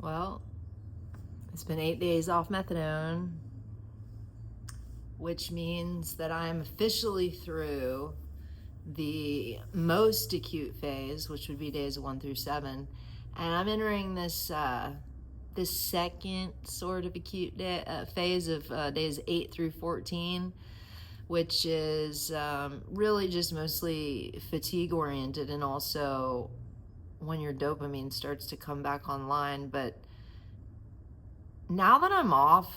Well, it's been 8 days off methadone, which means that I'm officially through the most acute phase, which would be days 1 through 7, and I'm entering this second sort of acute phase of days 8 through 14, which is really just mostly fatigue oriented, and also when your dopamine starts to come back online. But now that I'm off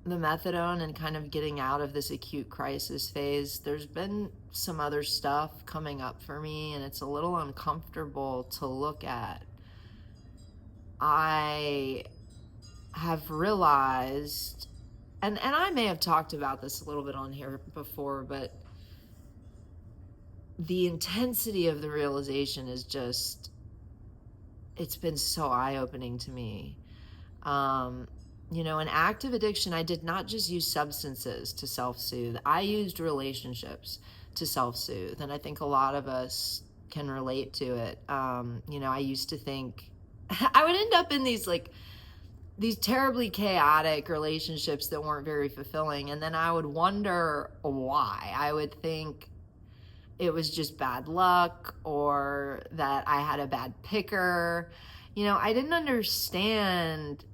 the methadone and kind of getting out of this acute crisis phase, there's been some other stuff coming up for me, and it's a little uncomfortable to look at. I have realized, and I may have talked about this a little bit on here before, but the intensity of the realization is just, it's been so eye-opening to me. In active addiction, I did not just use substances to self-soothe. I used relationships to self-soothe, and I think a lot of us can relate to it. I used to think I would end up in these terribly chaotic relationships that weren't very fulfilling, and then I would wonder why. I would think it was just bad luck, or that I had a bad picker. I didn't understand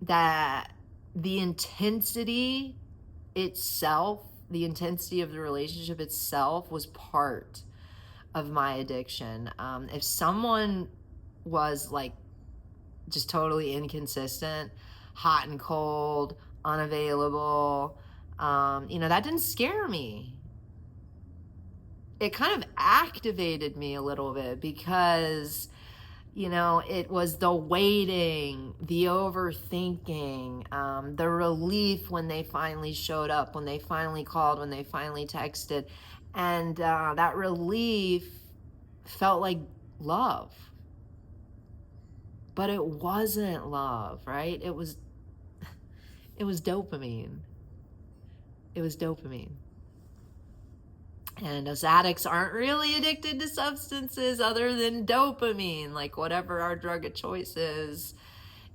that the intensity itself, the intensity of the relationship itself, was part of my addiction. If someone was just totally inconsistent, hot and cold, unavailable, that didn't scare me. It kind of activated me a little bit, because it was the waiting, the overthinking, the relief when they finally showed up, when they finally called, when they finally texted. And that relief felt like love. But it wasn't love, right? It was dopamine. It was dopamine. And us addicts aren't really addicted to substances other than dopamine. Like, whatever our drug of choice is,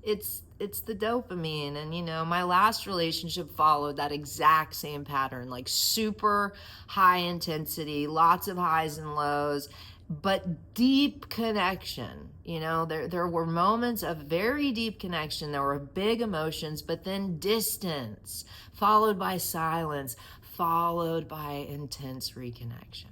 it's the dopamine. And my last relationship followed that exact same pattern, like super high intensity, lots of highs and lows, but deep connection. There were moments of very deep connection. There were big emotions, but then distance, followed by silence, followed by intense reconnection.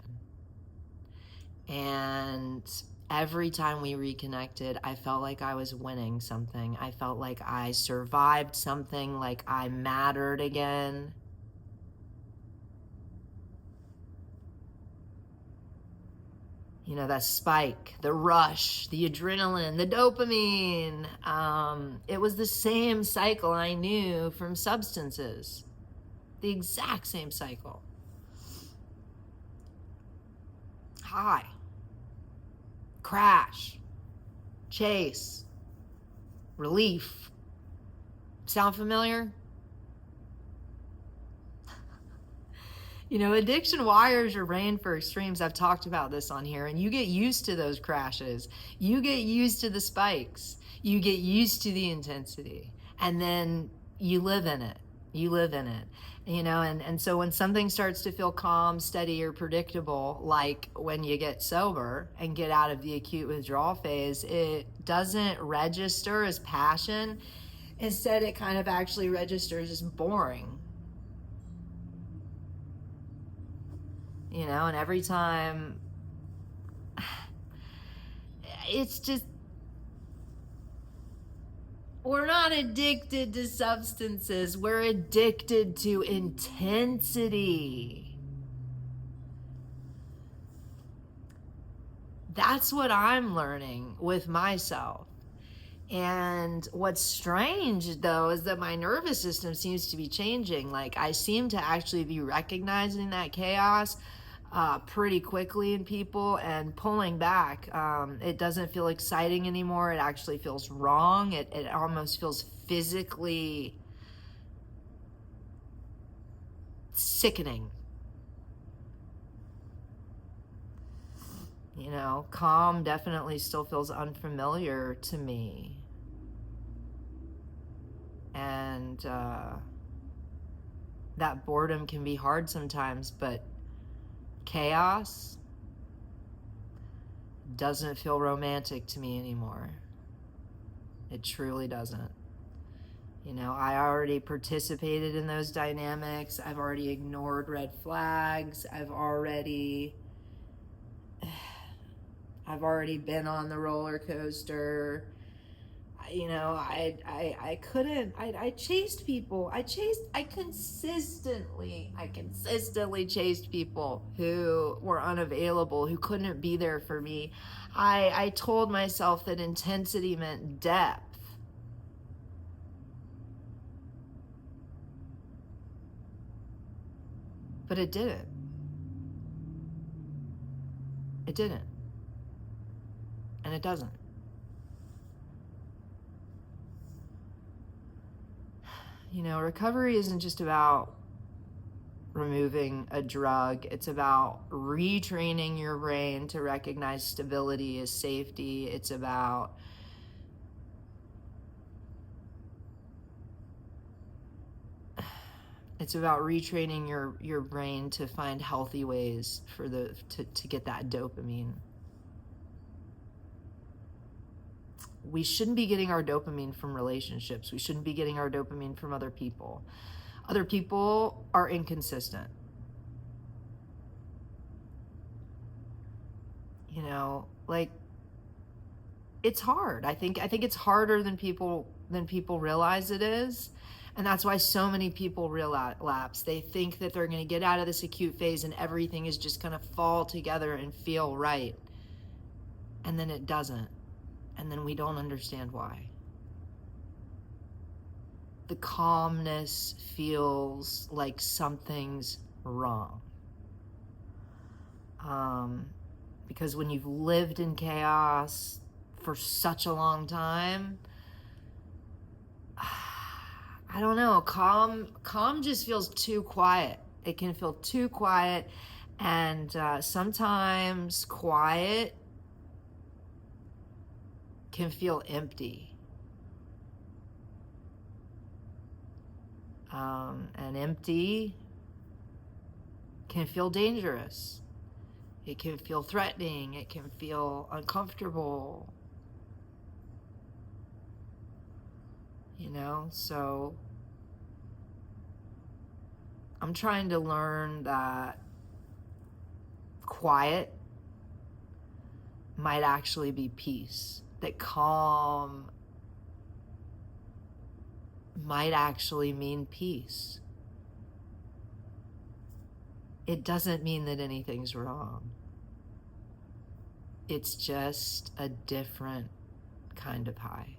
And every time we reconnected, I felt like I was winning something. I felt like I survived something, like I mattered again. That spike, the rush, the adrenaline, the dopamine. It was the same cycle I knew from substances. The exact same cycle. High, crash, chase, relief. Sound familiar? Addiction wires your brain for extremes. I've talked about this on here, and you get used to those crashes. You get used to the spikes. You get used to the intensity, and then you live in it. And so when something starts to feel calm, steady, or predictable, like when you get sober and get out of the acute withdrawal phase, it doesn't register as passion. Instead, it kind of actually registers as boring. And every time, it's just, we're not addicted to substances. We're addicted to intensity. That's what I'm learning with myself. And what's strange, though, is that my nervous system seems to be changing. Like, I seem to actually be recognizing that chaos pretty quickly in people and pulling back. It doesn't feel exciting anymore. It actually feels wrong. It almost feels physically sickening. Calm definitely still feels unfamiliar to me. And that boredom can be hard sometimes, but chaos doesn't feel romantic to me anymore. It truly doesn't. You know, I already participated in those dynamics. I've already ignored red flags. I've already been on the roller coaster. You know, I couldn't, I chased people. I consistently chased people who were unavailable, who couldn't be there for me. I told myself that intensity meant depth. But it didn't. It didn't. And it doesn't. You know, recovery isn't just about removing a drug. It's about retraining your brain to recognize stability as safety. It's about retraining your brain to find healthy ways for to get that dopamine. We shouldn't be getting our dopamine from relationships. We shouldn't be getting our dopamine from other people. Other people are inconsistent. You know, like, it's hard. I think it's harder than people realize it is. And that's why so many people relapse. They think that they're going to get out of this acute phase and everything is just going to fall together and feel right. And then it doesn't. And then we don't understand why. The calmness feels like something's wrong. Because when you've lived in chaos for such a long time, I don't know, calm just feels too quiet. It can feel too quiet, and sometimes quiet can feel empty. And empty can feel dangerous. It can feel threatening. It can feel uncomfortable. You know, so I'm trying to learn that quiet might actually be peace. That calm might actually mean peace. It doesn't mean that anything's wrong. It's just a different kind of high.